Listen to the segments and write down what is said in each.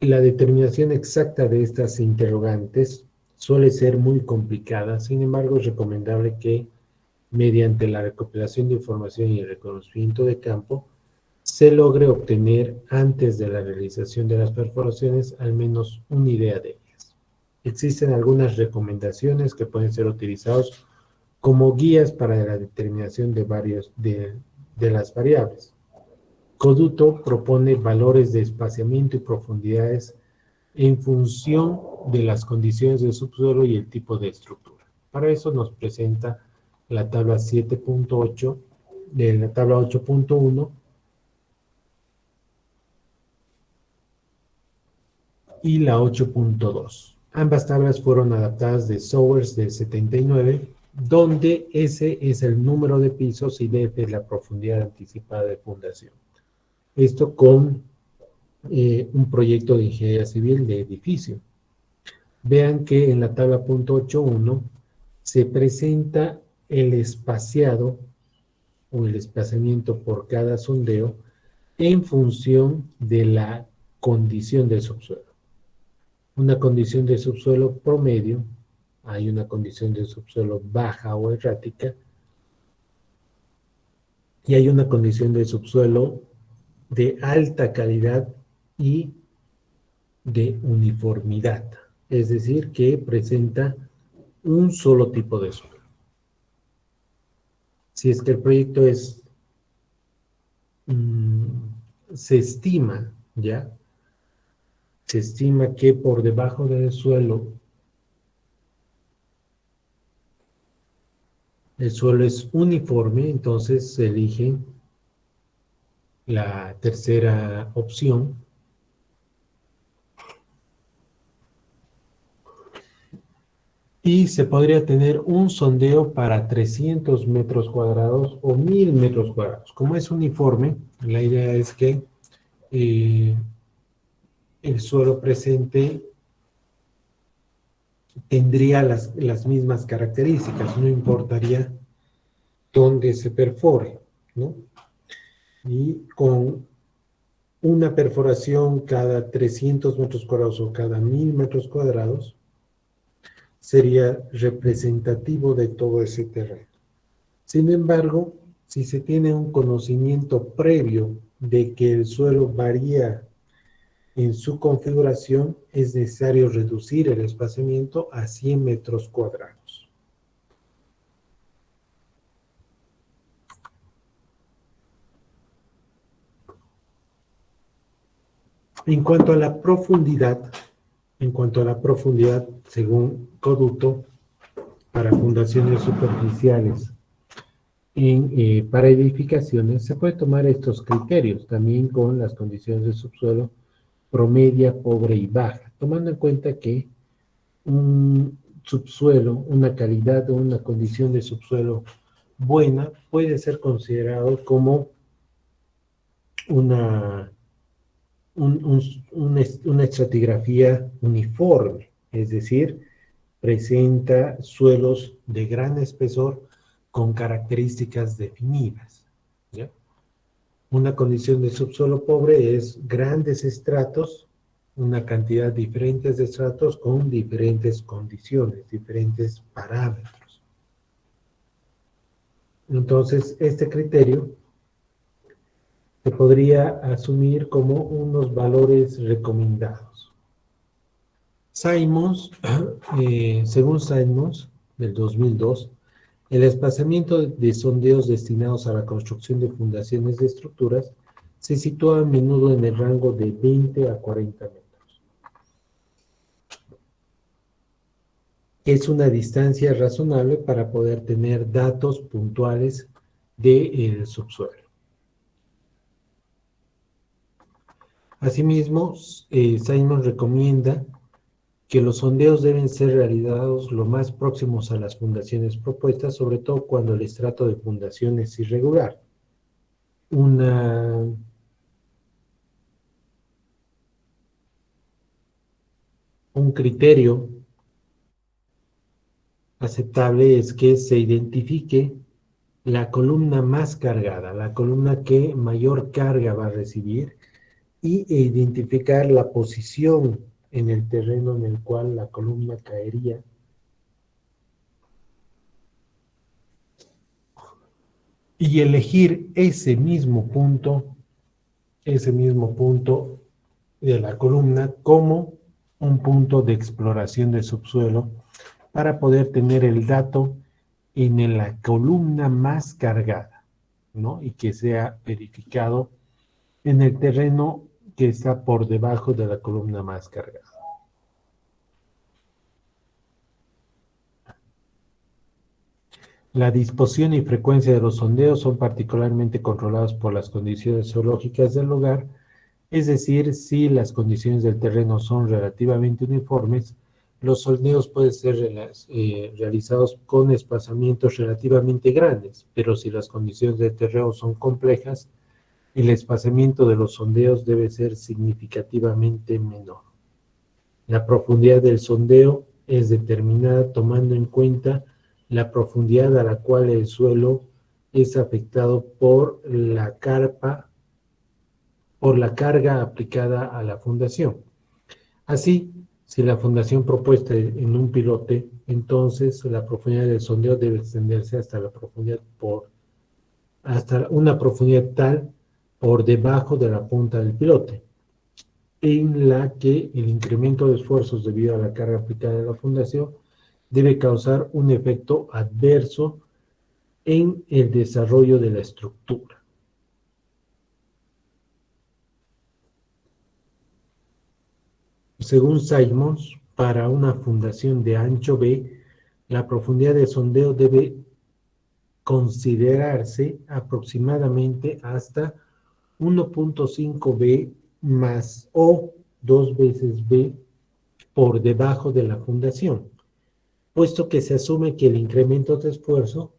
La determinación exacta de estas interrogantes suele ser muy complicada, sin embargo es recomendable que mediante la recopilación de información y el reconocimiento de campo se logre obtener antes de la realización de las perforaciones al menos una idea de ellas. Existen algunas recomendaciones que pueden ser utilizados como guías para la determinación de las variables. Coduto propone valores de espaciamiento y profundidades en función de las condiciones del subsuelo y el tipo de estructura. Para eso nos presenta la tabla 7.8 de la tabla 8.1 y la 8.2. Ambas tablas fueron adaptadas de Sowers del 79, donde S es el número de pisos y D es la profundidad anticipada de fundación. Esto con un proyecto de ingeniería civil de edificio. Vean que en la tabla .81 se presenta el espaciado o el espaciamiento por cada sondeo en función de la condición del subsuelo. Una condición de subsuelo promedio, hay una condición de subsuelo baja o errática, y hay una condición de subsuelo de alta calidad y de uniformidad, es decir, que presenta un solo tipo de suelo. Si es que el proyecto es, se estima, ¿ya? Se estima que por debajo del suelo, el suelo es uniforme, entonces se elige la tercera opción. Y se podría tener un sondeo para 300 metros cuadrados o 1000 metros cuadrados. Como es uniforme, la idea es que el suelo presente tendría las mismas características, no importaría dónde se perfore, ¿no? Y con una perforación cada 300 metros cuadrados o cada 1000 metros cuadrados, sería representativo de todo ese terreno. Sin embargo, si se tiene un conocimiento previo de que el suelo varía en su configuración, es necesario reducir el espaciamiento a 100 metros cuadrados. En cuanto a la profundidad, según Coduto, para fundaciones superficiales para edificaciones, se puede tomar estos criterios también con las condiciones de subsuelo promedia, pobre y baja, tomando en cuenta que un subsuelo, una calidad o una condición de subsuelo buena puede ser considerado como una estratigrafía uniforme, es decir, presenta suelos de gran espesor con características definidas, ¿ya? Una condición de subsuelo pobre es grandes estratos, una cantidad diferente de estratos con diferentes condiciones, diferentes parámetros. Entonces, este criterio se podría asumir como unos valores recomendados. Simons, según Simons, del 2002, el espaciamiento de sondeos destinados a la construcción de fundaciones de estructuras se sitúa a menudo en el rango de 20 a 40 metros. Es una distancia razonable para poder tener datos puntuales del subsuelo. Asimismo, Simons recomienda que los sondeos deben ser realizados lo más próximos a las fundaciones propuestas, sobre todo cuando el estrato de fundación es irregular. Un criterio aceptable es que se identifique la columna más cargada, la columna que mayor carga va a recibir, e identificar la posición en el terreno en el cual la columna caería y elegir ese mismo punto de la columna como un punto de exploración de subsuelo para poder tener el dato en la columna más cargada, ¿no? Y que sea verificado en el terreno que está por debajo de la columna más cargada. La disposición y frecuencia de los sondeos son particularmente controlados por las condiciones geológicas del lugar, es decir, si las condiciones del terreno son relativamente uniformes, los sondeos pueden ser realizados con espaciamientos relativamente grandes, pero si las condiciones del terreno son complejas, el espaciamiento de los sondeos debe ser significativamente menor. La profundidad del sondeo es determinada tomando en cuenta la profundidad a la cual el suelo es afectado por la carga aplicada a la fundación. Así, si la fundación propuesta en un pilote, entonces la profundidad del sondeo debe extenderse hasta una profundidad tal por debajo de la punta del pilote, en la que el incremento de esfuerzos debido a la carga aplicada a la fundación debe causar un efecto adverso en el desarrollo de la estructura. Según Simons, para una fundación de ancho B, la profundidad de sondeo debe considerarse aproximadamente hasta 1.5 B más o 2 veces B por debajo de la fundación, puesto que se asume que el incremento de esfuerzo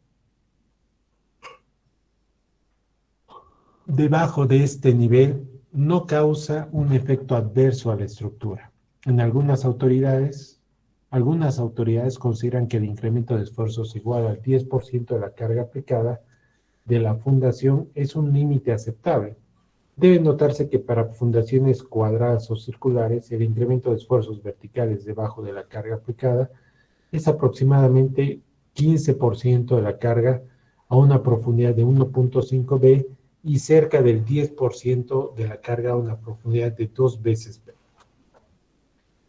debajo de este nivel no causa un efecto adverso a la estructura. En algunas autoridades consideran que el incremento de esfuerzos igual al 10% de la carga aplicada de la fundación es un límite aceptable. Debe notarse que para fundaciones cuadradas o circulares, el incremento de esfuerzos verticales debajo de la carga aplicada es aproximadamente 15% de la carga a una profundidad de 1.5 B y cerca del 10% de la carga a una profundidad de 2 veces B.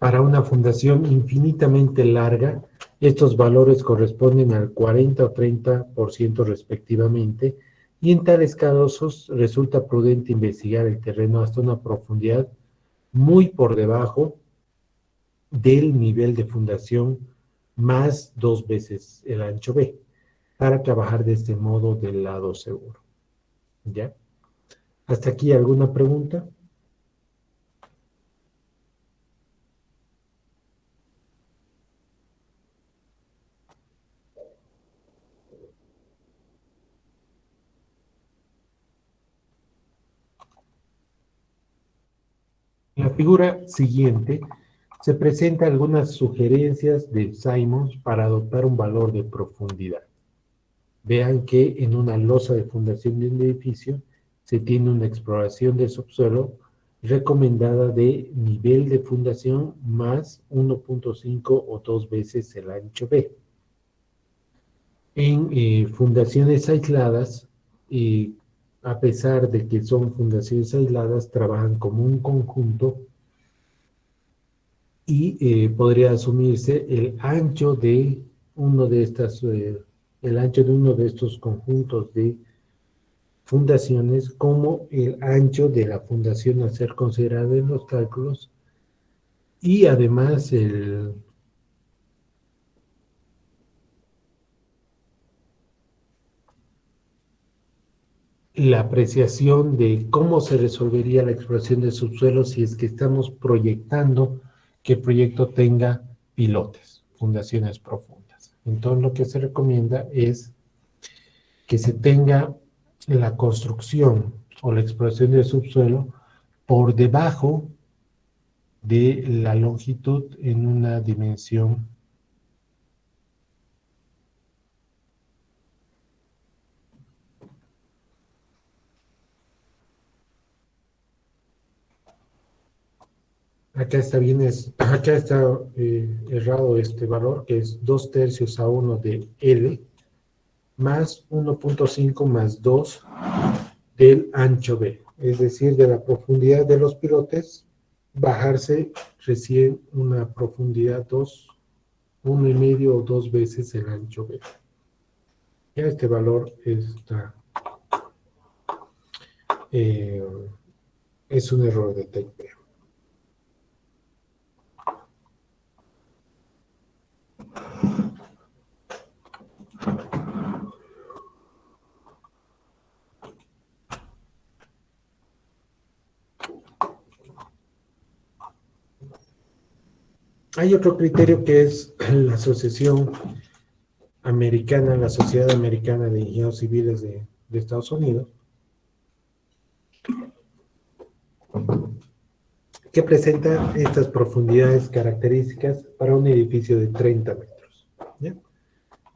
Para una fundación infinitamente larga, estos valores corresponden al 40 o 30% respectivamente, y en tales casos resulta prudente investigar el terreno hasta una profundidad muy por debajo del nivel de fundación más 2 veces el ancho B, para trabajar de este modo del lado seguro. ¿Ya? ¿Hasta aquí alguna pregunta? En la figura siguiente se presentan algunas sugerencias de Simons para adoptar un valor de profundidad. Vean que en una losa de fundación de un edificio se tiene una exploración del subsuelo recomendada de nivel de fundación más 1.5 o 2 veces el ancho B. En fundaciones aisladas, a pesar de que son fundaciones aisladas, trabajan como un conjunto y podría asumirse el ancho de uno de estos conjuntos de fundaciones como el ancho de la fundación a ser considerado en los cálculos, y además la apreciación de cómo se resolvería la exploración del subsuelo si es que estamos proyectando que el proyecto tenga pilotes, fundaciones profundas. Entonces lo que se recomienda es que se tenga la construcción o la exploración del subsuelo por debajo de la longitud en una dimensión Acá está bien, acá está errado este valor, que es 2/3 a 1 de L, más 1.5 más 2 del ancho B, es decir, de la profundidad de los pilotes, bajarse recién una profundidad 2, 1,5 o 2 veces el ancho B. Ya este valor eh, es un error de TP. Hay otro criterio que es la Asociación Americana, la Sociedad Americana de Ingenieros Civiles de Estados Unidos, que presenta estas profundidades características para un edificio de 30 metros, ¿ya?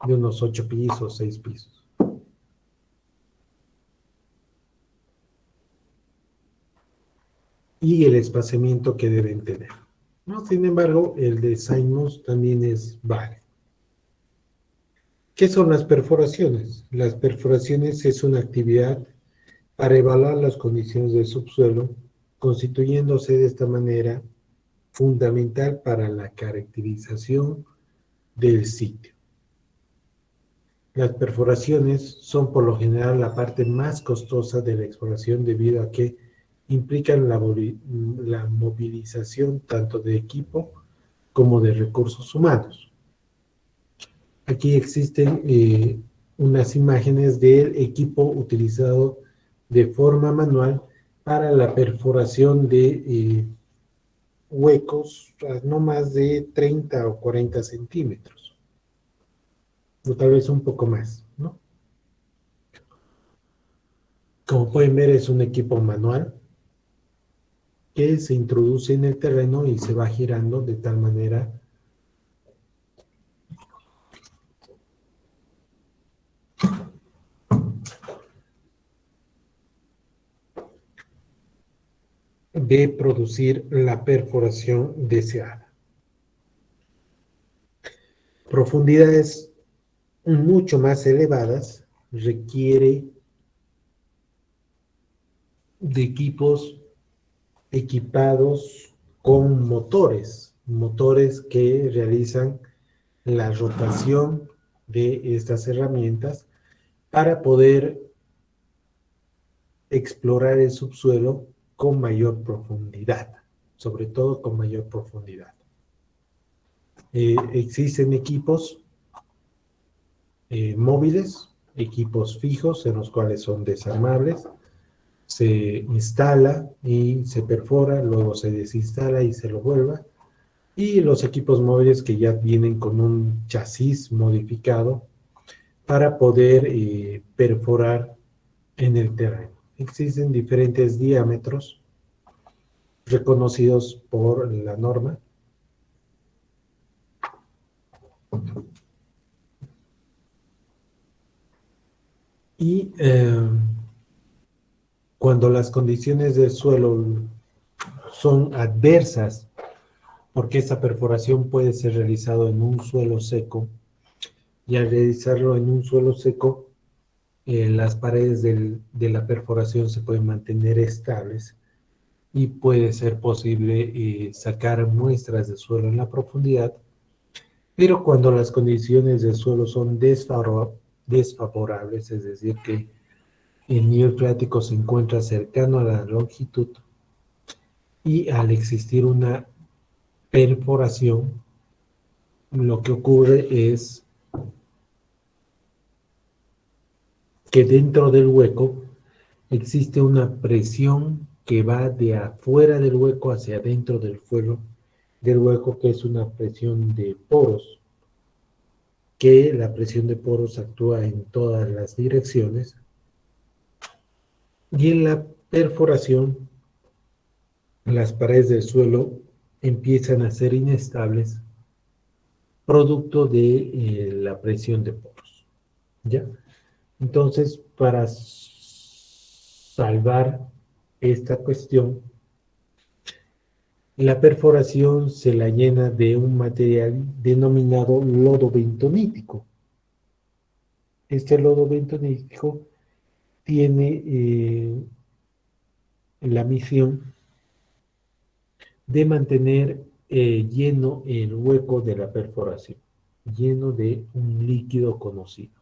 De unos 8 pisos, 6 pisos. Y el espaciamiento que deben tener, ¿no? Sin embargo, el de Simons también es válido. ¿Qué son las perforaciones? Las perforaciones es una actividad para evaluar las condiciones del subsuelo, constituyéndose de esta manera fundamental para la caracterización del sitio. Las perforaciones son por lo general la parte más costosa de la exploración debido a que implican la movilización tanto de equipo como de recursos humanos. Aquí existen unas imágenes del equipo utilizado de forma manual para la perforación de huecos a no más de 30 o 40 centímetros, o tal vez un poco más, ¿no? Como pueden ver, es un equipo manual que se introduce en el terreno y se va girando de tal manera de producir la perforación deseada. Profundidades mucho más elevadas requiere de equipos equipados con motores que realizan la rotación de estas herramientas para poder explorar el subsuelo con mayor profundidad, sobre todo con mayor profundidad. Existen equipos móviles, equipos fijos en los cuales son desarmables, se instala y se perfora, luego se desinstala y se lo vuelva, y los equipos móviles que ya vienen con un chasis modificado para poder perforar en el terreno. Existen diferentes diámetros reconocidos por la norma. Y cuando las condiciones del suelo son adversas, porque esta perforación puede ser realizada en un suelo seco, y al realizarlo en un suelo seco, las paredes de la perforación se pueden mantener estables y puede ser posible sacar muestras de suelo en la profundidad, pero cuando las condiciones del suelo son desfavorables, es decir, que el nivel freático se encuentra cercano a la longitud y al existir una perforación, lo que ocurre es que dentro del hueco existe una presión que va de afuera del hueco hacia adentro del hueco, que es una presión de poros, que la presión de poros actúa en todas las direcciones, y en la perforación las paredes del suelo empiezan a ser inestables producto de la presión de poros, ¿ya? Entonces, para salvar esta cuestión, La perforación se la llena de un material denominado lodo bentonítico. Este lodo bentonítico tiene la misión de mantener lleno el hueco de la perforación, lleno de un líquido conocido.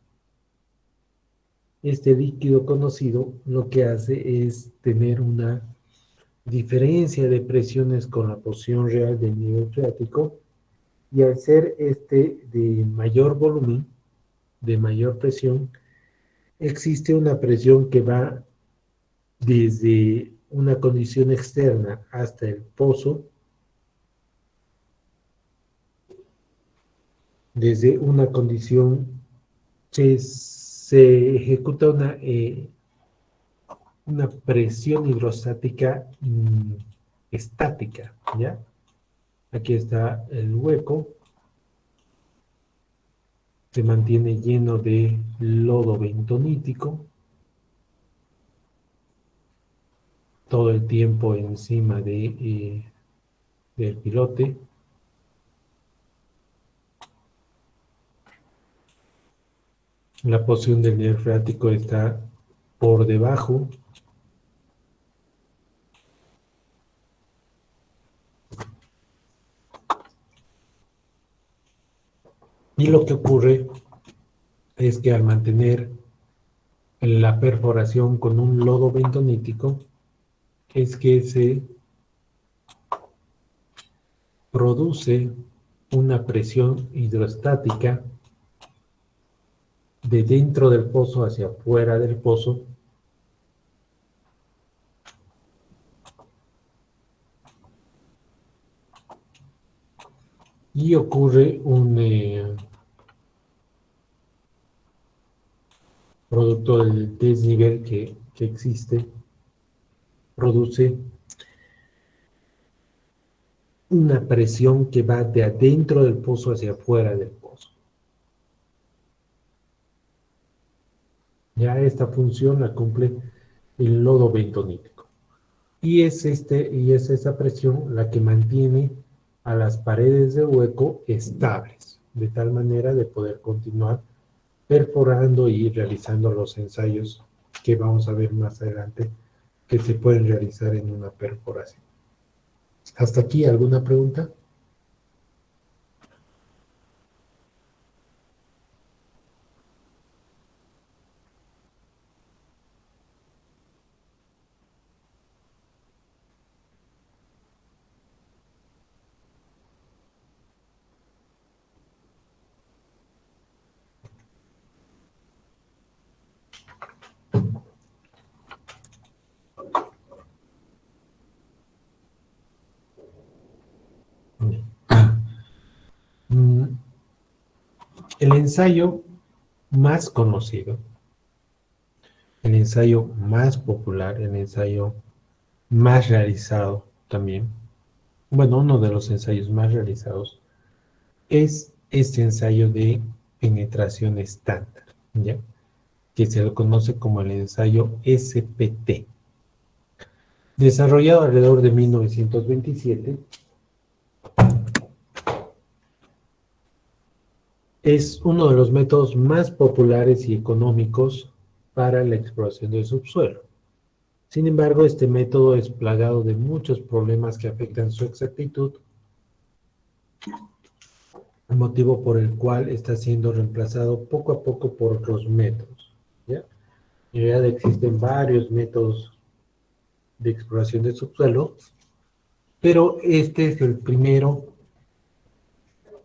Este líquido conocido lo que hace es tener una diferencia de presiones con la posición real del nivel freático, y al ser este de mayor volumen, de mayor presión, existe una presión que va desde una condición externa hasta el pozo, desde una condición se ejecuta una presión hidrostática estática, ¿ya? Aquí está el hueco, se mantiene lleno de lodo bentonítico todo el tiempo encima del pilote. La posición del nivel freático está por debajo. Y lo que ocurre es que al mantener la perforación con un lodo bentonítico, es que se produce una presión hidrostática de dentro del pozo hacia afuera del pozo, y ocurre un producto del desnivel que existe, produce una presión que va de adentro del pozo hacia afuera del pozo. Ya esta función la cumple el lodo bentonítico. Y es esa presión la que mantiene a las paredes del hueco estables, de tal manera de poder continuar perforando y realizando los ensayos que vamos a ver más adelante que se pueden realizar en una perforación. ¿Hasta aquí alguna pregunta? Mm, El ensayo más conocido, el ensayo más popular, el ensayo más realizado también, bueno, uno de los ensayos más realizados es este ensayo de penetración estándar, ¿ya? Que se lo conoce como el ensayo SPT. Desarrollado alrededor de 1927, es uno de los métodos más populares y económicos para la exploración del subsuelo. Sin embargo, este método es plagado de muchos problemas que afectan su exactitud, motivo por el cual está siendo reemplazado poco a poco por otros métodos, ¿ya? En realidad existen varios métodos de exploración del subsuelo, pero este es el primero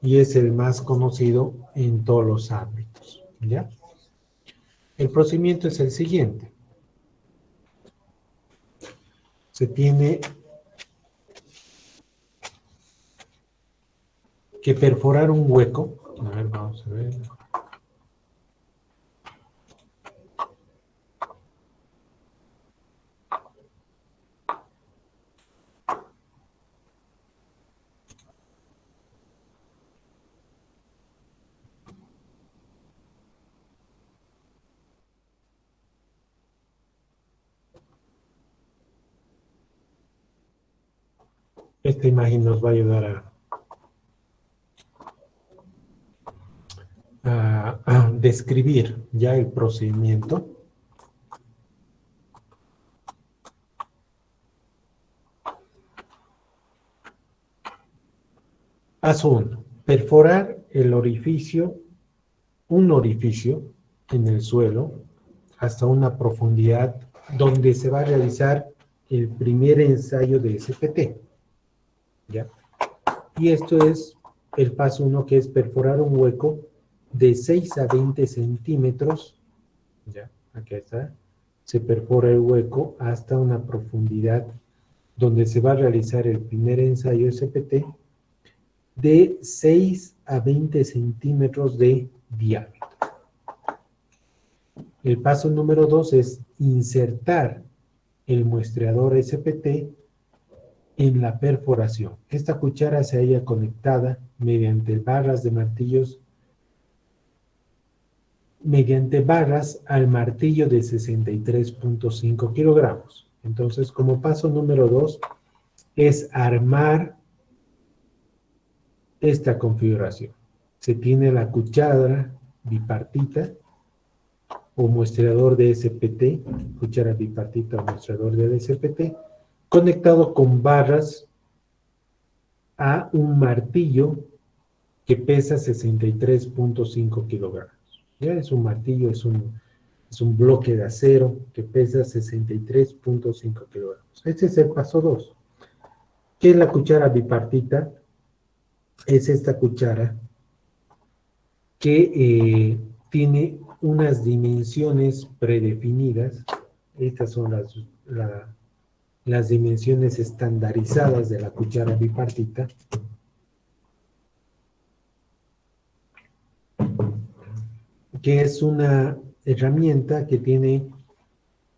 y es el más conocido en todos los ámbitos, ¿ya? El procedimiento es el siguiente. Se tiene que perforar un hueco. A ver, vamos a ver. Esta imagen nos va a ayudar a describir ya el procedimiento. Paso 1. Perforar un orificio en el suelo hasta una profundidad donde se va a realizar el primer ensayo de SPT. ¿Ya? Y esto es el paso 1, que es perforar un hueco de 6 a 20 centímetros. ¿Ya? Aquí está. Se perfora el hueco hasta una profundidad donde se va a realizar el primer ensayo SPT de 6 a 20 centímetros de diámetro. El paso número 2 es insertar el muestreador SPT en la perforación. Esta cuchara se halla conectada mediante barras al martillo de 63.5 kilogramos. Entonces, como paso número 2 es armar esta configuración. Se tiene la cuchara bipartita o muestreador de SPT, cuchara bipartita o muestreador de SPT, conectado con barras a un martillo que pesa 63.5 kilogramos. Ya es un martillo, es un bloque de acero que pesa 63.5 kilogramos. Este es el paso 2. ¿Qué es la cuchara bipartita? Es esta cuchara que tiene unas dimensiones predefinidas. Estas son las dimensiones estandarizadas de la cuchara bipartita. Que es una herramienta que tiene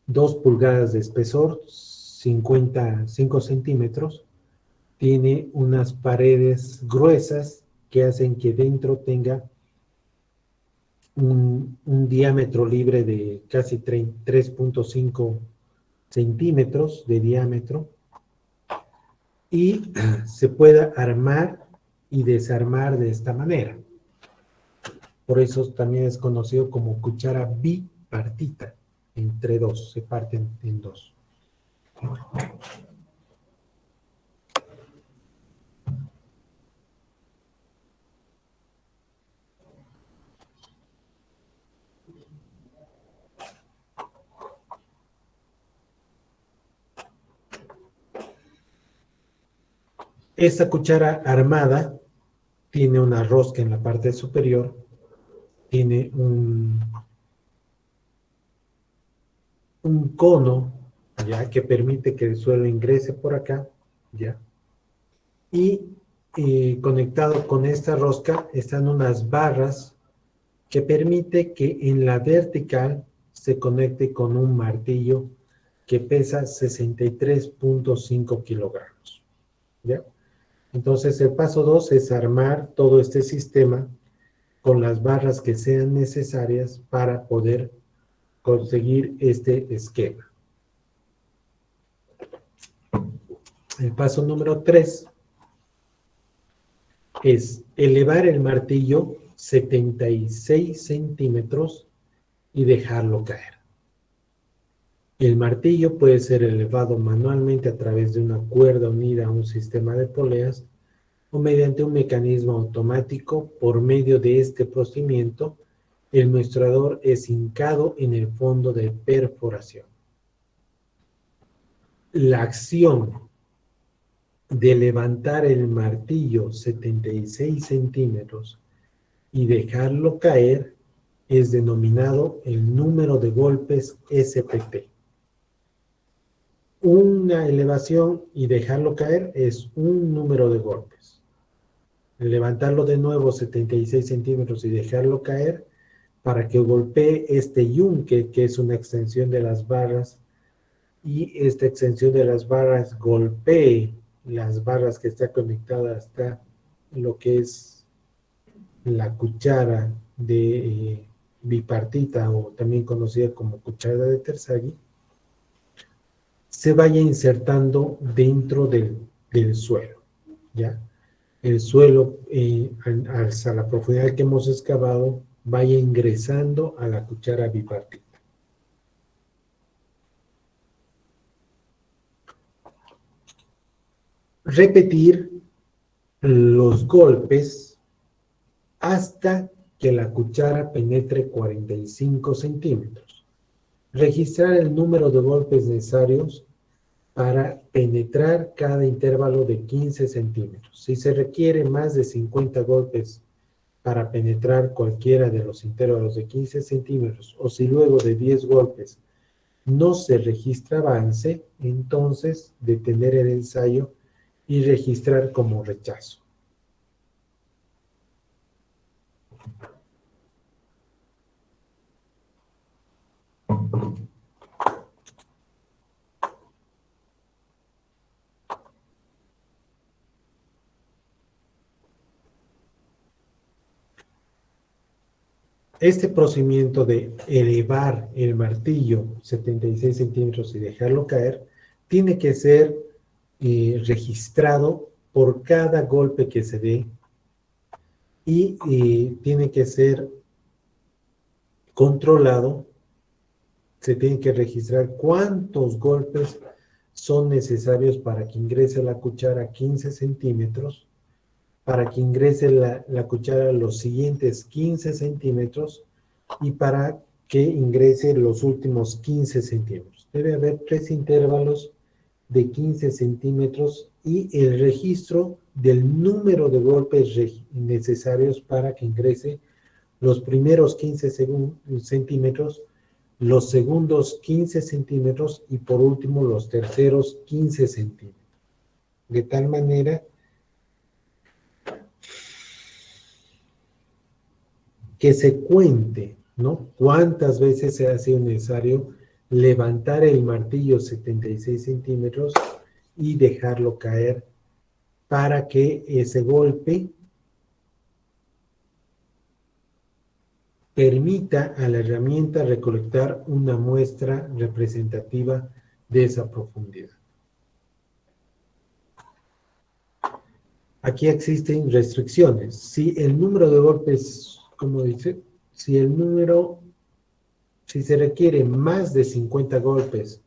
2 pulgadas de espesor, 55 centímetros. Tiene unas paredes gruesas que hacen que dentro tenga un diámetro libre de casi 3.5 centímetros de diámetro, y se pueda armar y desarmar de esta manera. Por eso también es conocido como cuchara bipartita, entre dos, se parten en dos. Esta cuchara armada tiene una rosca en la parte superior, tiene un cono, ya, que permite que el suelo ingrese por acá, ya. Y conectado con esta rosca están unas barras que permite que en la vertical se conecte con un martillo que pesa 63.5 kilogramos, ¿ya? Entonces el paso 2 es armar todo este sistema con las barras que sean necesarias para poder conseguir este esquema. El paso número 3 es elevar el martillo 76 centímetros y dejarlo caer. El martillo puede ser elevado manualmente a través de una cuerda unida a un sistema de poleas o mediante un mecanismo automático. Por medio de este procedimiento, el muestrador es hincado en el fondo de perforación. La acción de levantar el martillo 76 centímetros y dejarlo caer es denominado el número de golpes SPT. Una elevación y dejarlo caer es un número de golpes. Levantarlo de nuevo 76 centímetros y dejarlo caer para que golpee este yunque, que es una extensión de las barras, y esta extensión de las barras golpee las barras que está conectada hasta lo que es la cuchara de bipartita, o también conocida como cuchara de Terzaghi, se vaya insertando dentro del suelo. ¿ya? El suelo, hasta la profundidad que hemos excavado, vaya ingresando a la cuchara bipartita. Repetir los golpes hasta que la cuchara penetre 45 centímetros. Registrar el número de golpes necesarios para penetrar cada intervalo de 15 centímetros. Si se requiere más de 50 golpes para penetrar cualquiera de los intervalos de 15 centímetros, o si luego de 10 golpes no se registra avance, entonces detener el ensayo y registrar como rechazo. Este procedimiento de elevar el martillo 76 centímetros y dejarlo caer, tiene que ser registrado por cada golpe que se dé y tiene que ser controlado. Se tiene que registrar cuántos golpes son necesarios para que ingrese la cuchara a 15 centímetros, para que ingrese la cuchara a los siguientes 15 centímetros y para que ingrese los últimos 15 centímetros. Debe haber 3 intervalos de 15 centímetros y el registro del número de golpes necesarios para que ingrese los primeros 15 centímetros, los segundos 15 centímetros y por último los terceros 15 centímetros. De tal manera que se cuente, ¿no? Cuántas veces se ha sido necesario levantar el martillo 76 centímetros y dejarlo caer para que ese golpe permita a la herramienta recolectar una muestra representativa de esa profundidad. Aquí existen restricciones. Si el número de golpes, como dice, si se requiere más de 50 golpes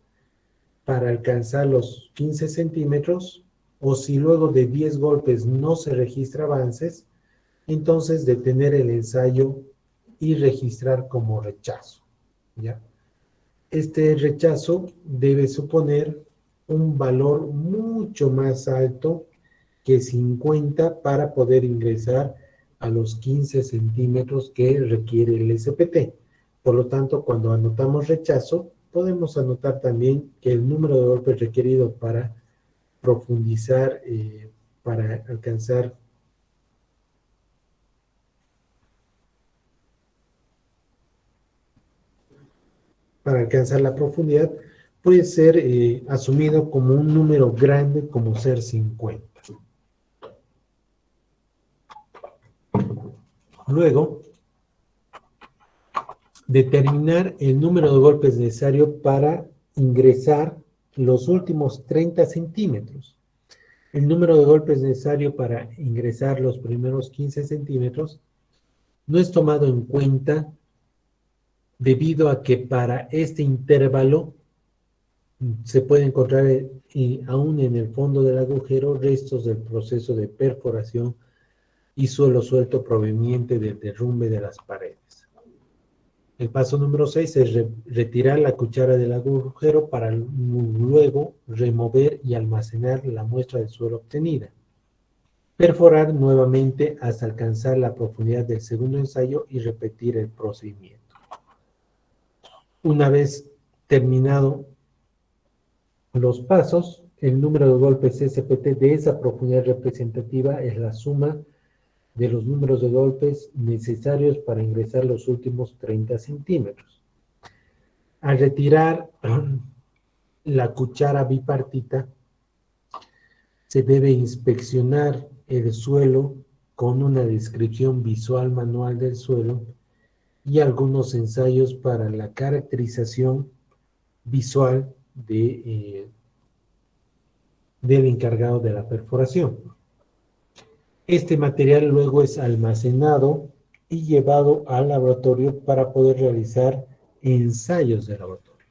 para alcanzar los 15 centímetros, o si luego de 10 golpes no se registra avances, entonces detener el ensayo y registrar como rechazo, ¿ya? Este rechazo debe suponer un valor mucho más alto que 50 para poder ingresar a los 15 centímetros que requiere el SPT. Por lo tanto, cuando anotamos rechazo, podemos anotar también que el número de golpes requerido para profundizar, para alcanzar la profundidad puede ser asumido como un número grande, como ser 50. Luego, determinar el número de golpes necesario para ingresar los últimos 30 centímetros. El número de golpes necesario para ingresar los primeros 15 centímetros no es tomado en cuenta debido a que para este intervalo se puede encontrar aún en el fondo del agujero restos del proceso de perforación y suelo suelto proveniente del derrumbe de las paredes. El paso número 6 es retirar la cuchara del agujero para luego remover y almacenar la muestra de suelo obtenida. Perforar nuevamente hasta alcanzar la profundidad del segundo ensayo y repetir el procedimiento. Una vez terminado los pasos, el número de golpes SPT de esa profundidad representativa es la suma de los números de golpes necesarios para ingresar los últimos 30 centímetros. Al retirar la cuchara bipartita, se debe inspeccionar el suelo con una descripción visual manual del suelo y algunos ensayos para la caracterización visual del encargado de la perforación. Este material luego es almacenado y llevado al laboratorio para poder realizar ensayos de laboratorio.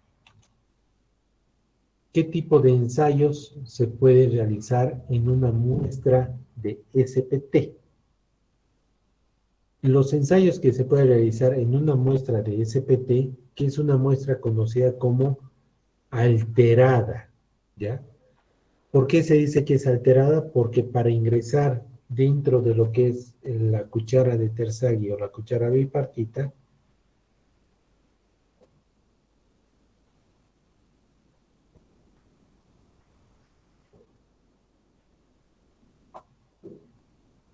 ¿Qué tipo de ensayos se puede realizar en una muestra de SPT? Los ensayos que se puede realizar en una muestra de SPT, que es una muestra conocida como alterada, ¿ya? ¿Por qué se dice que es alterada? Porque para ingresar dentro de lo que es la cuchara de Terzaghi o la cuchara bipartita,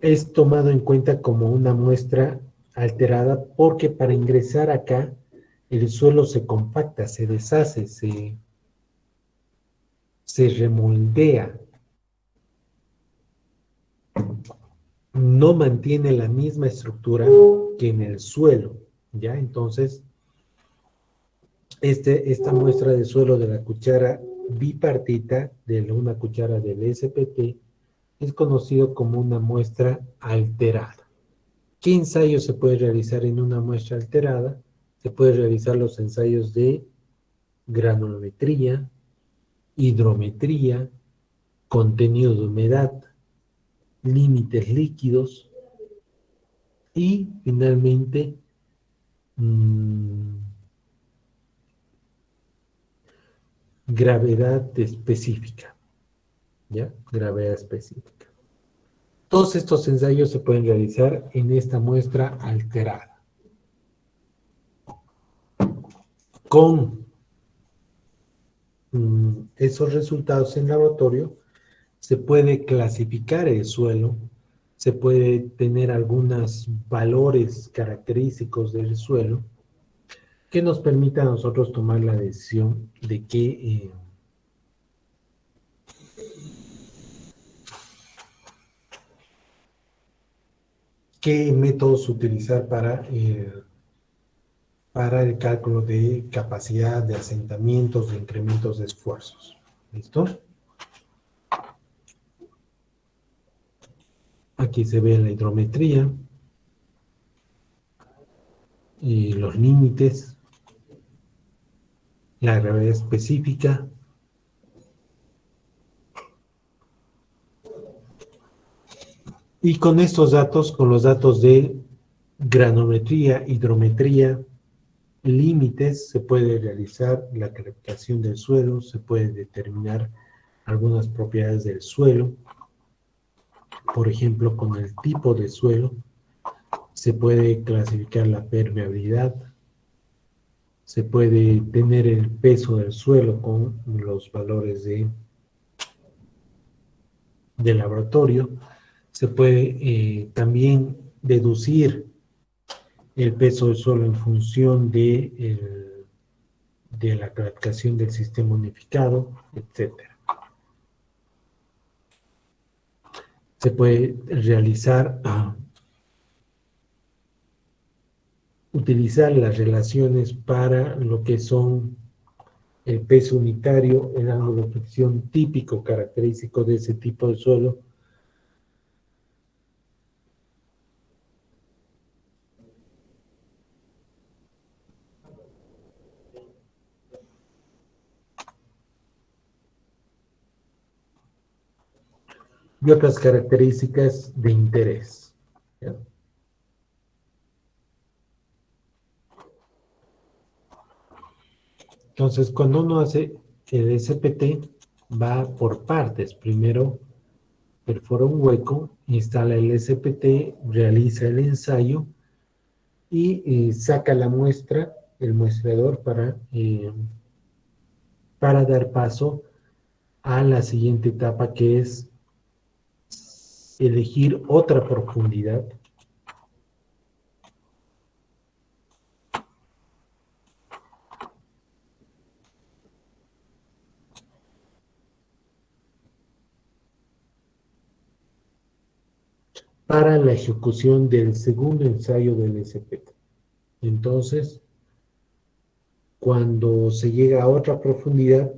es tomado en cuenta como una muestra alterada porque para ingresar acá el suelo se compacta, se deshace, se remoldea, no mantiene la misma estructura que en el suelo, ¿ya? Entonces, esta muestra de suelo de la cuchara bipartita, de una cuchara del SPT, es conocido como una muestra alterada. ¿Qué ensayo se puede realizar en una muestra alterada? Se puede realizar los ensayos de granulometría, hidrometría, contenido de humedad, límites líquidos y finalmente mmm, gravedad específica, ¿ya? Gravedad específica. Todos estos ensayos se pueden realizar en esta muestra alterada. Con esos resultados en laboratorio, se puede clasificar el suelo, se puede tener algunos valores característicos del suelo que nos permita a nosotros tomar la decisión de qué métodos utilizar para el cálculo de capacidad de asentamientos, de incrementos de esfuerzos. ¿Listo? Aquí se ve la hidrometría y los límites, la gravedad específica. Y con estos datos, con los datos de granometría, hidrometría, límites, se puede realizar la calificación del suelo, se puede determinar algunas propiedades del suelo, por ejemplo, con el tipo de suelo, se puede clasificar la permeabilidad, se puede tener el peso del suelo con los valores de laboratorio, se puede también deducir el peso del suelo en función de la clasificación del sistema unificado, etcétera. Se puede realizar, utilizar las relaciones para lo que son el peso unitario, el ángulo de fricción típico característico de ese tipo de suelo, y otras características de interés, ¿ya? Entonces, cuando uno hace el SPT, va por partes. Primero, perfora un hueco, instala el SPT, realiza el ensayo y saca la muestra, el muestrador, para dar paso a la siguiente etapa, que es elegir otra profundidad para la ejecución del segundo ensayo del SPT. Entonces, cuando se llega a otra profundidad,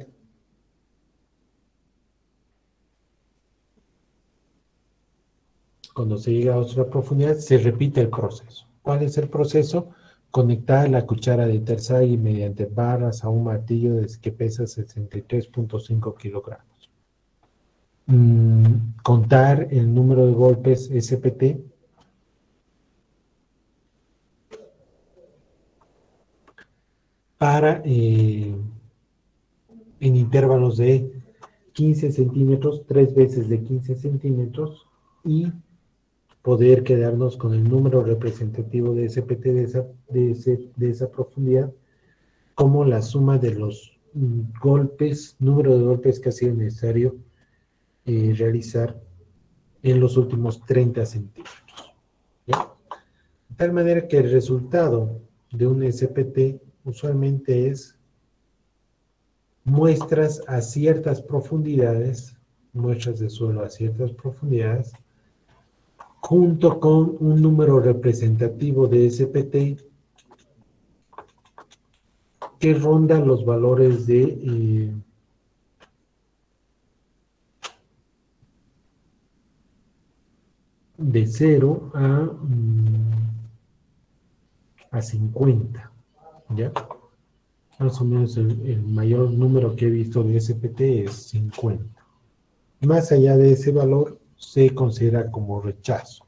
Cuando se llega a otra profundidad, se repite el proceso. ¿Cuál es el proceso? Conectar la cuchara de Terzaghi mediante barras a un martillo que pesa 63.5 kilogramos. Contar el número de golpes SPT para en intervalos de 15 centímetros, 3 veces de 15 centímetros, y poder quedarnos con el número representativo de SPT de esa profundidad como la suma de los golpes, número de golpes que ha sido necesario realizar en los últimos 30 centímetros. ¿Ya? De tal manera que el resultado de un SPT usualmente es muestras a ciertas profundidades, muestras de suelo a ciertas profundidades, junto con un número representativo de SPT que ronda los valores de 0 a 50, ¿ya? Más o menos el mayor número que he visto de SPT es 50. Más allá de ese valor, se considera como rechazo.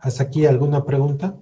¿Hasta aquí alguna pregunta?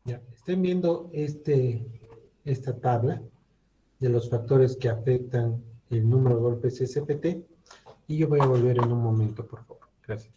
Ya, estén viendo esta tabla de los factores que afectan el número de golpes SPT, y yo voy a volver en un momento, por favor. Gracias.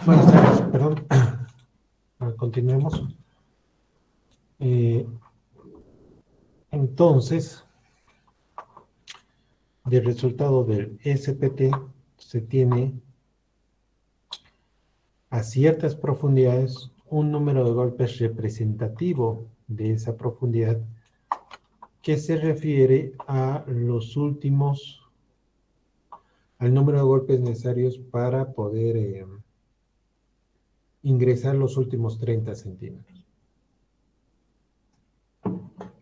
Buenas tardes, perdón. Continuemos. Entonces, del resultado del SPT se tiene a ciertas profundidades un número de golpes representativo de esa profundidad que se refiere a los últimos, al número de golpes necesarios para poder ingresar los últimos 30 centímetros.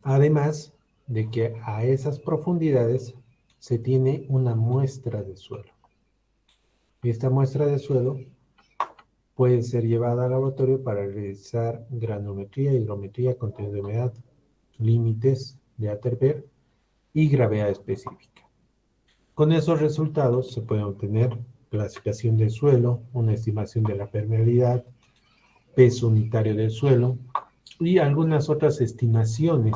Además de que a esas profundidades se tiene una muestra de suelo. Esta muestra de suelo puede ser llevada al laboratorio para realizar granulometría, hidrometría, contenido de humedad, límites de Atterberg y gravedad específica. Con esos resultados se puede obtener clasificación del suelo, una estimación de la permeabilidad, peso unitario del suelo y algunas otras estimaciones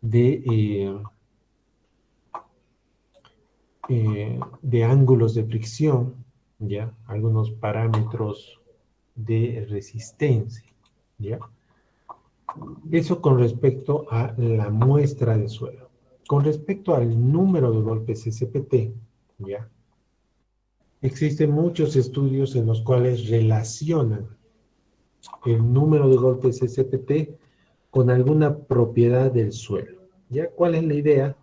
de ángulos de fricción, ¿ya? Algunos parámetros de resistencia, ¿ya? Eso con respecto a la muestra de suelo. Con respecto al número de golpes SPT, ¿ya? Existen muchos estudios en los cuales relacionan el número de golpes SPT con alguna propiedad del suelo, ¿ya? ¿Cuál es la idea?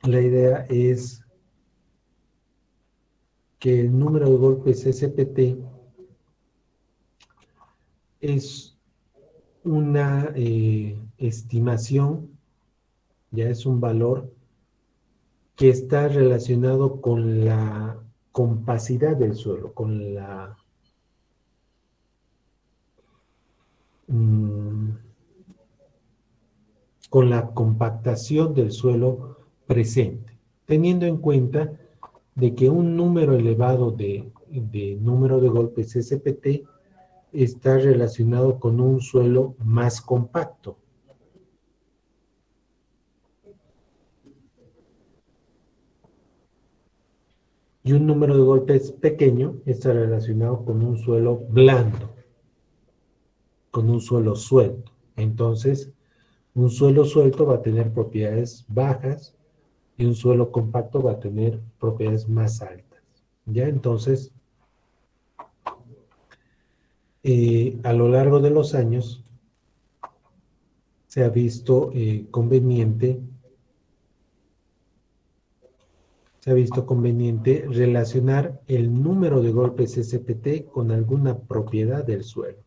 La idea es que el número de golpes SPT es una estimación, ya es un valor que está relacionado con la compacidad del suelo, con la compactación del suelo presente, teniendo en cuenta de que un número elevado de número de golpes SPT está relacionado con un suelo más compacto. Y un número de golpes pequeño está relacionado con un suelo blando, con un suelo suelto. Entonces, un suelo suelto va a tener propiedades bajas y un suelo compacto va a tener propiedades más altas. ¿Ya? Entonces, a lo largo de los años, se ha visto conveniente relacionar el número de golpes SPT con alguna propiedad del suelo.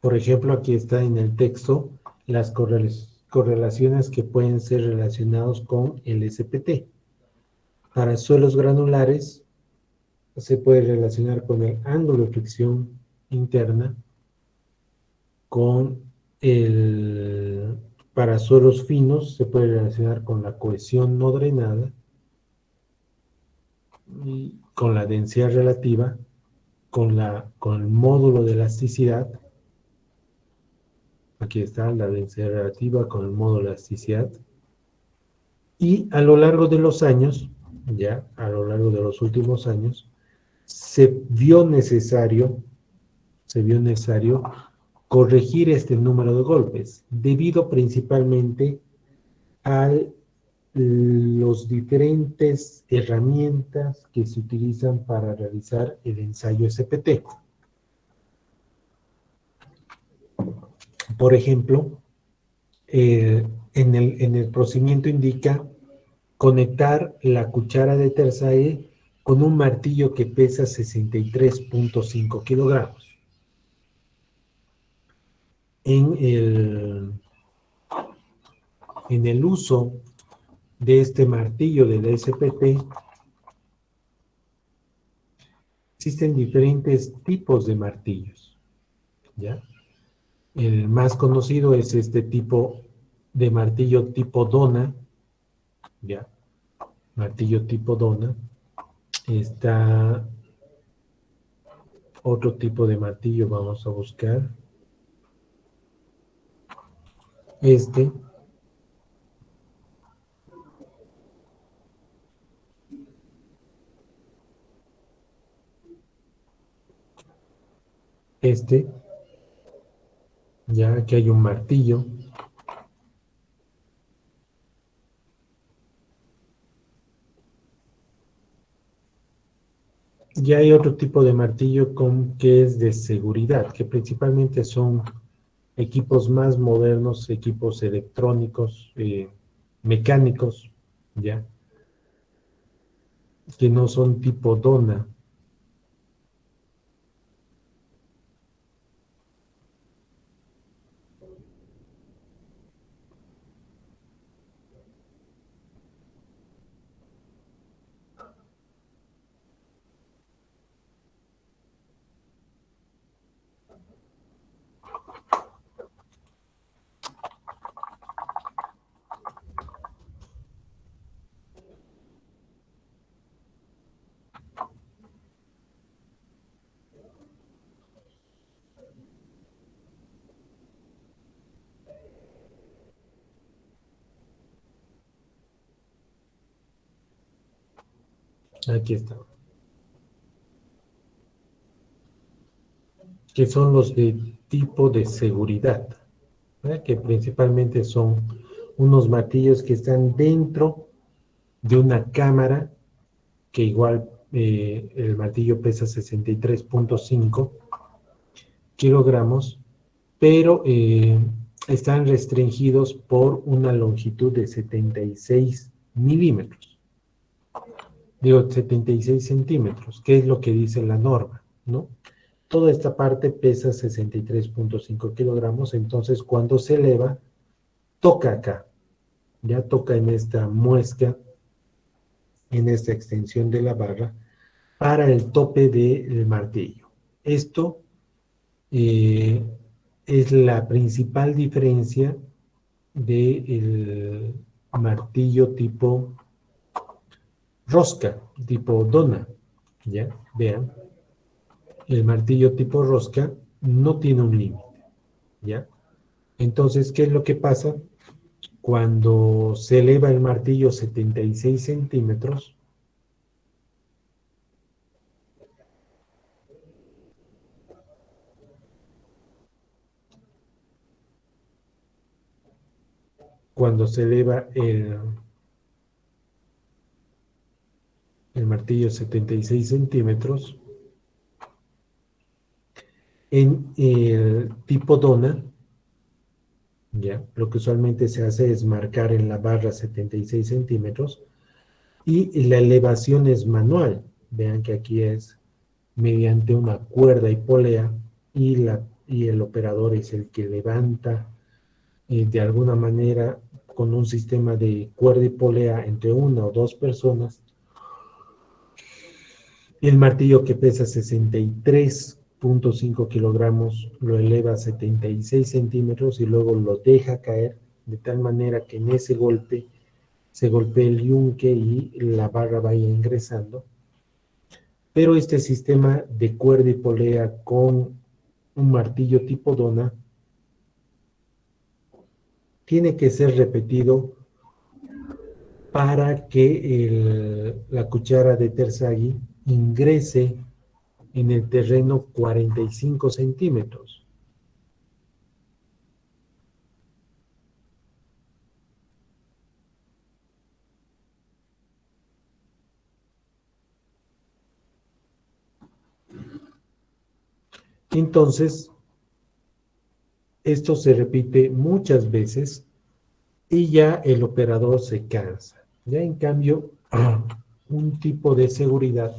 Por ejemplo, aquí está en el texto las correlaciones que pueden ser relacionados con el SPT. Para suelos granulares se puede relacionar con el ángulo de fricción interna, para suelos finos se puede relacionar con la cohesión no drenada, y con la densidad relativa, con el módulo de elasticidad. Aquí está la densidad relativa con el módulo de elasticidad. Y a lo largo de los años, ya a lo largo de los últimos años, se vio necesario corregir este número de golpes, debido principalmente a los diferentes herramientas que se utilizan para realizar el ensayo SPT. Por ejemplo, en el procedimiento indica conectar la cuchara de terza E con un martillo que pesa 63.5 kilogramos. En el uso de este martillo del SPT, existen diferentes tipos de martillos, ¿ya? El más conocido es este tipo de martillo tipo dona, ¿ya? Martillo tipo dona. Está otro tipo de martillo, vamos a buscar. Este, este, ya que hay un martillo. Y hay otro tipo de martillo que es de seguridad, que principalmente son equipos más modernos, equipos electrónicos, mecánicos, ya, que no son tipo dona. Aquí está. Que son los de tipo de seguridad, ¿verdad? Que principalmente son unos martillos que están dentro de una cámara, que igual el martillo pesa 63.5 kilogramos, pero están restringidos por una longitud de 76 milímetros. Digo, 76 centímetros, que es lo que dice la norma, ¿no? Toda esta parte pesa 63.5 kilogramos, entonces cuando se eleva, toca acá, ya toca en esta muesca, en esta extensión de la barra, para el tope del martillo. Esto eh, es la principal diferencia del martillo tipo rosca, tipo dona, ¿ya? Vean, el martillo tipo rosca no tiene un límite, ¿ya? Entonces, ¿qué es lo que pasa? Cuando se eleva el martillo 76 centímetros, cuando se eleva el martillo 76 centímetros, en el tipo dona, ¿ya? Lo que usualmente se hace es marcar en la barra 76 centímetros y la elevación es manual. Vean que aquí es mediante una cuerda y polea y el operador es el que levanta de alguna manera con un sistema de cuerda y polea entre una o dos personas el martillo, que pesa 63.5 kilogramos, lo eleva a 76 centímetros y luego lo deja caer de tal manera que en ese golpe se golpee el yunque y la barra vaya ingresando. Pero este sistema de cuerda y polea con un martillo tipo dona tiene que ser repetido para que la cuchara de Terzaghi ingrese en el terreno 45 centímetros. Entonces, esto se repite muchas veces y ya el operador se cansa. Ya en cambio, un tipo de seguridad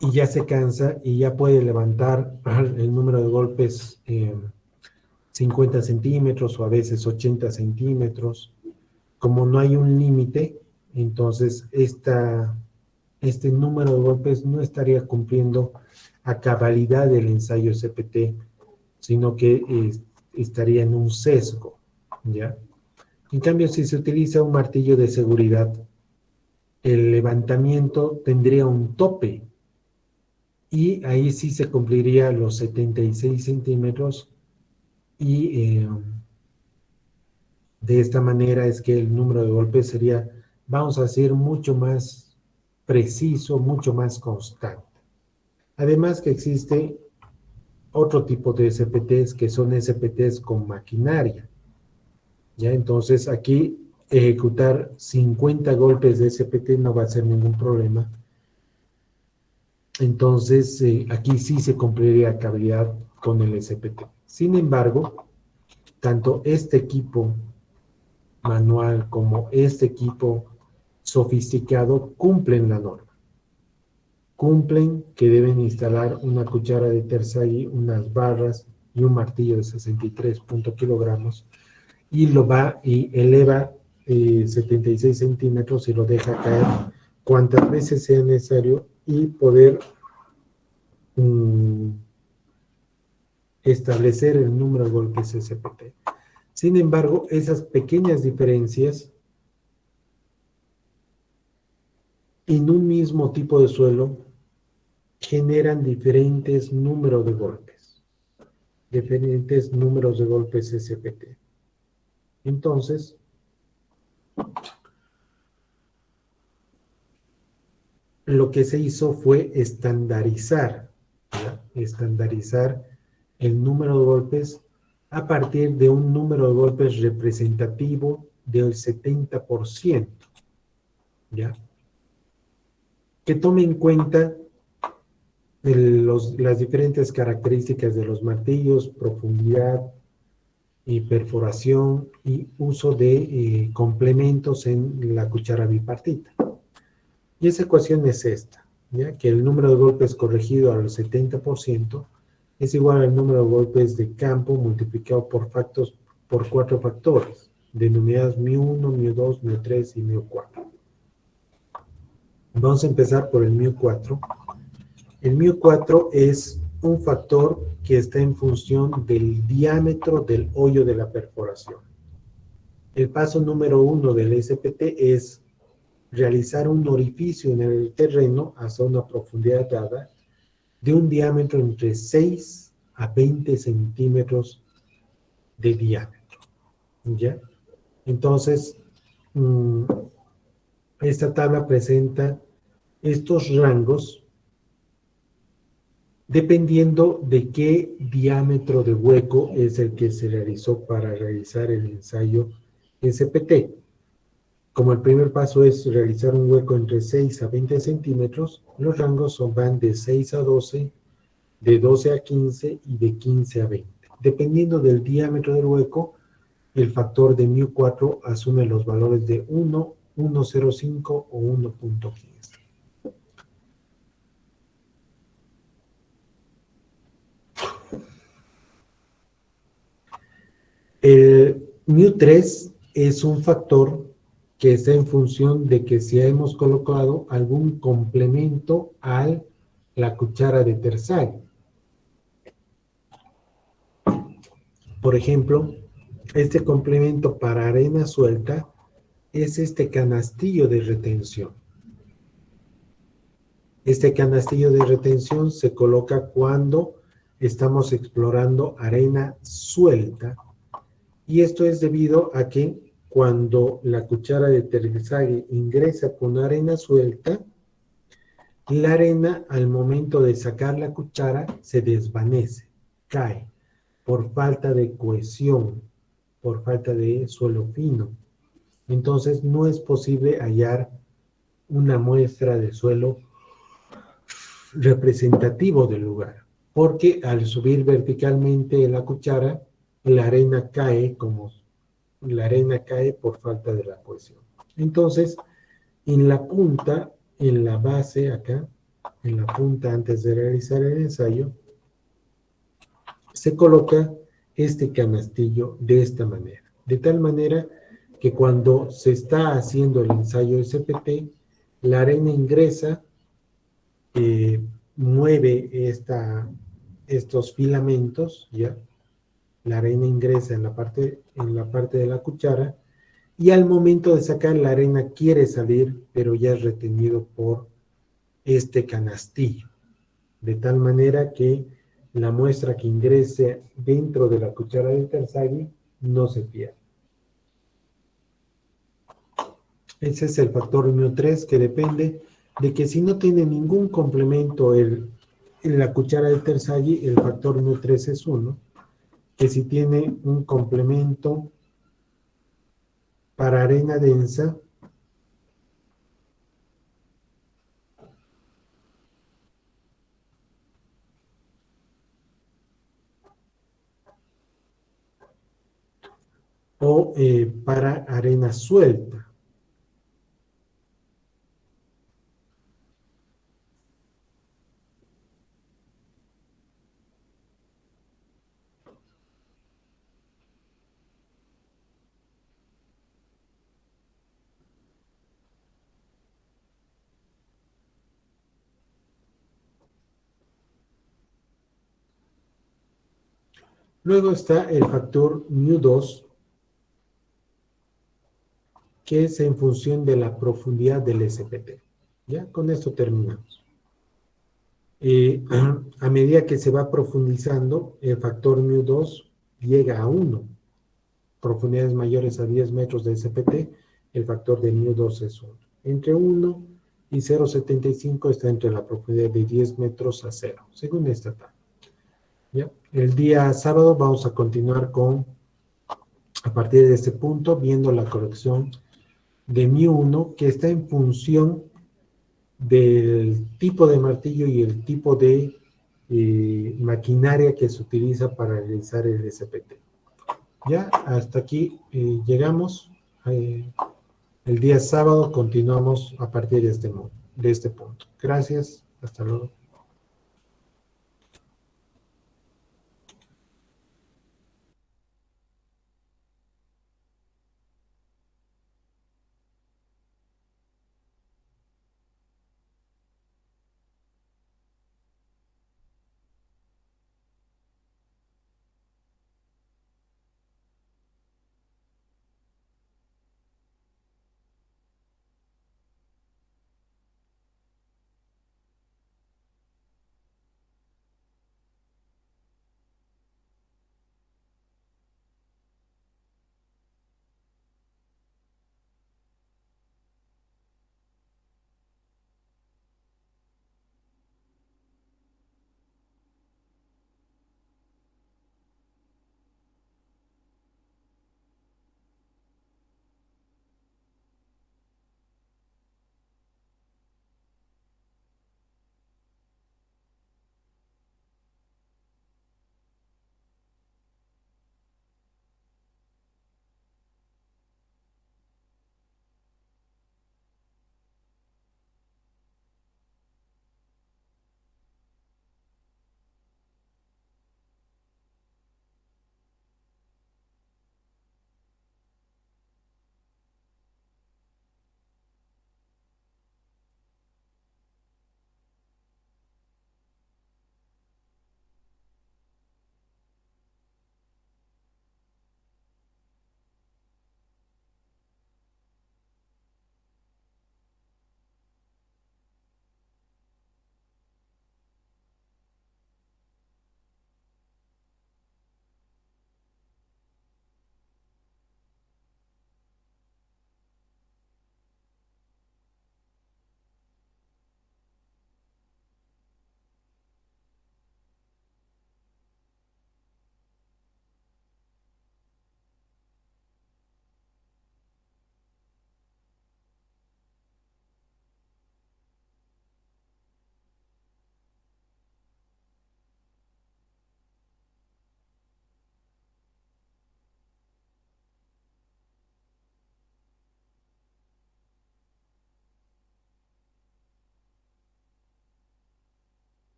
y ya se cansa y ya puede levantar el número de golpes 50 centímetros o a veces 80 centímetros. Como no hay un límite, entonces este número de golpes no estaría cumpliendo a cabalidad el ensayo CPT, sino que estaría en un sesgo, ¿ya? En cambio, si se utiliza un martillo de seguridad, el levantamiento tendría un tope y ahí sí se cumpliría los 76 centímetros y de esta manera es que el número de golpes sería, vamos a decir, mucho más preciso, mucho más constante. Además que existe otro tipo de SPTs que son SPTs con maquinaria. ¿Ya? Entonces aquí ejecutar 50 golpes de SPT no va a ser ningún problema. Entonces aquí sí se cumpliría cabalidad con el SPT. Sin embargo, tanto este equipo manual como este equipo sofisticado cumplen la norma. Cumplen que deben instalar una cuchara de Terzaghi, unas barras y un martillo de 63 kilogramos y lo va y eleva 76 centímetros y lo deja caer cuantas veces sea necesario y poder establecer el número de golpes SPT. Sin embargo, esas pequeñas diferencias en un mismo tipo de suelo generan diferentes números de golpes, diferentes números de golpes SPT. Entonces, lo que se hizo fue estandarizar, ¿ya? Estandarizar el número de golpes a partir de un número de golpes representativo del 70%, ¿ya? Que tome en cuenta las diferentes características de los martillos, profundidad y perforación y uso de complementos en la cuchara bipartita. Y esa ecuación es esta, ¿ya? Que el número de golpes corregido al 70% es igual al número de golpes de campo multiplicado por 4 factores, denominados μ1, μ2, μ3 y μ4. Vamos a empezar por el μ4. El μ4 es un factor que está en función del diámetro del hoyo de la perforación. El paso número 1 del SPT es realizar un orificio en el terreno hasta una profundidad dada de un diámetro entre 6 a 20 centímetros de diámetro. ¿Ya? Entonces, esta tabla presenta estos rangos dependiendo de qué diámetro de hueco es el que se realizó para realizar el ensayo SPT. Como el primer paso es realizar un hueco entre 6 a 20 centímetros, los rangos van de 6 a 12, de 12 a 15 y de 15 a 20. Dependiendo del diámetro del hueco, el factor de μ4 asume los valores de 1, 1,05 o 1,15. El μ3 es un factor que está en función de que si hemos colocado algún complemento a la cuchara de Terzaghi. Por ejemplo, este complemento para arena suelta es este canastillo de retención. Este canastillo de retención se coloca cuando estamos explorando arena suelta Y esto es debido a que cuando la cuchara de terzague ingresa con arena suelta, la arena al momento de sacar la cuchara se desvanece, cae, por falta de cohesión, por falta de suelo fino. Entonces no es posible hallar una muestra de suelo representativo del lugar, porque al subir verticalmente la cuchara, la arena cae por falta de la cohesión. Entonces, en la punta, en la base acá, en la punta antes de realizar el ensayo, se coloca este canastillo de esta manera, de tal manera que cuando se está haciendo el ensayo SPT, la arena ingresa, mueve estos filamentos, ¿ya? La arena ingresa en la parte de la cuchara y al momento de sacar la arena quiere salir, pero ya es retenido por este canastillo, de tal manera que la muestra que ingrese dentro de la cuchara de Terzaghi no se pierde. Ese es el factor μ3 que depende de que si no tiene ningún complemento en la cuchara de Terzaghi, el factor μ3 es 1, que si tiene un complemento para arena densa, o para arena suelta. Luego está el factor μ2, que es en función de la profundidad del SPT. Ya, con esto terminamos. A medida que se va profundizando, el factor μ2 llega a 1. Profundidades mayores a 10 metros de SPT, el factor de μ2 es 1. Entre 1 y 0,75 está entre la profundidad de 10 metros a 0, según esta tabla. ¿Ya? El día sábado vamos a continuar a partir de este punto, viendo la corrección de μ1, que está en función del tipo de martillo y el tipo de maquinaria que se utiliza para realizar el SPT. Ya, hasta aquí llegamos. El día sábado continuamos a partir de este punto. Gracias, hasta luego.